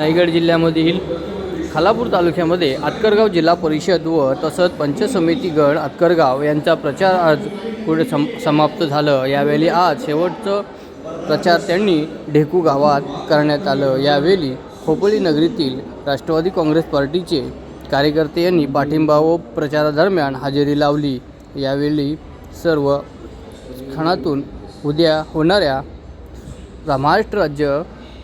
रायगड जिल्ह्यामधील खालापूर तालुक्यामध्ये आतकरगाव जिल्हा परिषद व तसंच पंचायत समिती गण आतकरगाव यांचा प्रचार आज पुढे समाप्त झालं। यावेळी आज शेवटचं प्रचार त्यांनी ढेकू गावात करण्यात आलं। यावेळी खोपोली नगरीतील राष्ट्रवादी काँग्रेस पार्टीचे कार्यकर्ते यांनी पाठिंबा व प्रचारादरम्यान हजेरी लावली। यावेळी सर्व स्थानातून उद्या होणाऱ्या महाराष्ट्र राज्य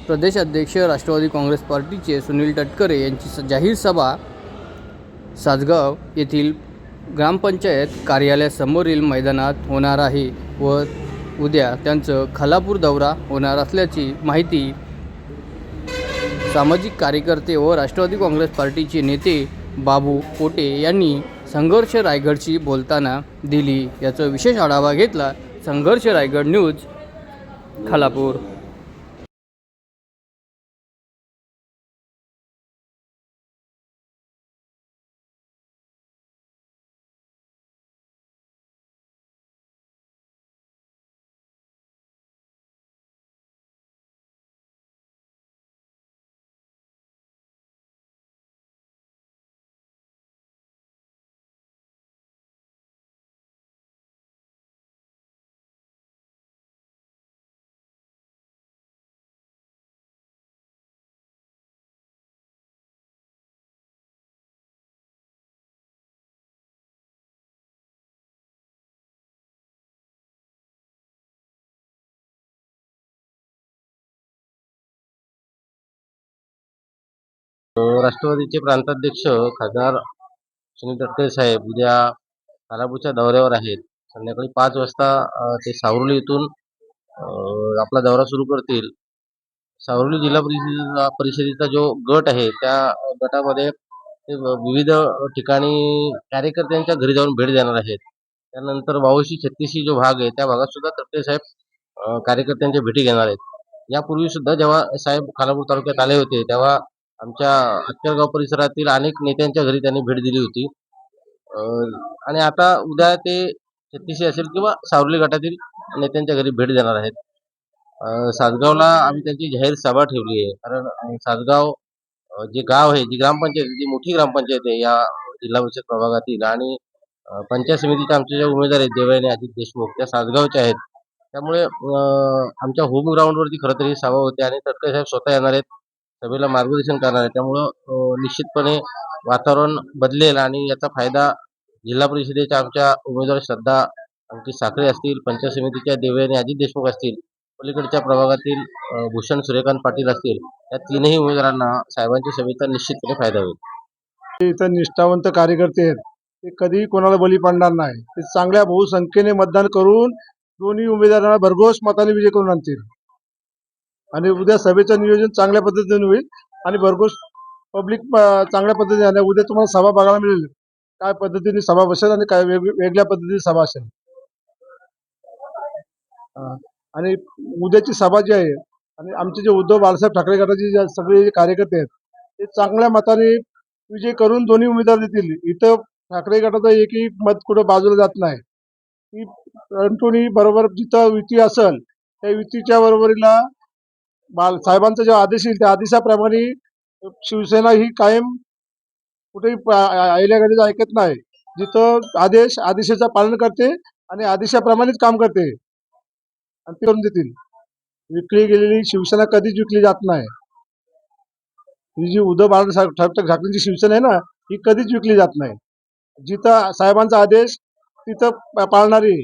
प्रदेश अध्यक्ष राष्ट्रवादी काँग्रेस पार्टीचे सुनील तटकरे यांची जाहीर सभा सासगाव येथील ग्रामपंचायत कार्यालयासमोरील मैदानात होणार आहे व उद्या त्यांचं खालापूर दौरा होणार असल्याची माहिती सामाजिक कार्यकर्ते व राष्ट्रवादी काँग्रेस पार्टीचे नेते बाबू पोटे यांनी संघर्ष रायगडशी बोलताना दिली। याचा विशेष आढावा घेतला संघर्ष रायगड न्यूज खालापूर। राष्ट्रवादीचे प्रांताध्यक्ष खासदार सुनील तटकरे साहेब उद्या खालापूरच्या दौऱ्यावर आहेत। संध्याकाळी 5 वाजता ते सावरुली येथून आपला दौरा सुरू करतील। सावरुली जिल्हा परिषदेचा जो गट आहे त्या गटामध्ये ते विविध ठिकाणी कार्यकर्त्यांच्या घरी जाऊन भेट देणार आहेत। त्यानंतर 82-36 जो भाग आहे त्या भागात सुद्धा तटकरे साहेब कार्यकर्त्यांच्या भेटी घेणार आहेत। यापूर्वी सुद्धा जेव्हा साहेब खालापूर तालुक्यात आले होते तेव्हा आमच्या आतकरगाव परिसरातील अनेक नेत्यांच्या घरी त्यांनी भेट दिली होती आणि आता उद्या ते 36 असेल किंवा सावरुली गटातील नेत्यांच्या घरी भेट देणार आहेत। सासगावला आम्ही त्यांची जाहीर सभा ठेवली आहे, कारण सासगाव जे गाव आहे, जी ग्रामपंचायत, जी मोठी ग्रामपंचायत आहे या जिल्हा परिषद प्रभागातील आणि पंचायत समितीचे आमचे जे उमेदवार आहेत देवयानी अजित देशमुख त्या सासगावचे आहेत। त्यामुळे आमच्या होम ग्राउंडवरती खरं तर ही सभा होते आणि तटकरे साहेब स्वतः येणार आहेत, सभेला मार्गदर्शन करणार आहे। त्यामुळं निश्चितपणे वातावरण बदलेल आणि याचा फायदा जिल्हा परिषदेच्या आमच्या उमेदवार श्रद्धा अंकित साखरे असतील, पंचायत समितीच्या देवयानी अजित देशमुख असतील, पलीकडच्या प्रभागातील भूषण सूर्यकांत पाटील असतील, या तीनही उमेदवारांना साहेबांच्या सभेचा निश्चितपणे फायदा होईल। इथं निष्ठावंत कार्यकर्ते आहेत, ते कधीही कोणाला बळी पडणार नाही। ते चांगल्या बहुसंख्येने मतदान करून दोन्ही उमेदवारांना भरघोस मताने विजय करून आणतील आणि उद्या सभेचं नियोजन चांगल्या पद्धतीने होईल आणि भरघोस पब्लिक चांगल्या पद्धतीने आल्या। उद्या तुम्हाला सभा बघायला मिळेल, काय पद्धतीने सभा बसेल आणि काय वेगळ्या पद्धतीने सभा असेल। आणि उद्याची सभा जी आहे आणि आमचे जे उद्धव बाळासाहेब ठाकरे गटाचे जे सगळे कार्यकर्ते आहेत ते चांगल्या मताने विजय करून दोन्ही उमेदवार देतील। इथं ठाकरे गटाचं एकही मत कुठं बाजूला जात नाही। की परंतु बरोबर जिथं युती असेल त्या युतीच्या बरोबरीला साहेबांचा जो आदेश येईल त्या आदेशाप्रमाणे शिवसेना ही कायम कुठेही आयल्यागडीच ऐकत नाही। जिथं आदेशाचं पालन करते आणि आदेशाप्रमाणेच काम करते आणि ते करून देतील। विकली गेलेली शिवसेना कधीच विकली जात नाही। ही जी उद्धव बाळासाहेब ठाकरेंची शिवसेना आहे ना, ही कधीच विकली जात नाही। जिथं साहेबांचा आदेश तिथं पाळणारी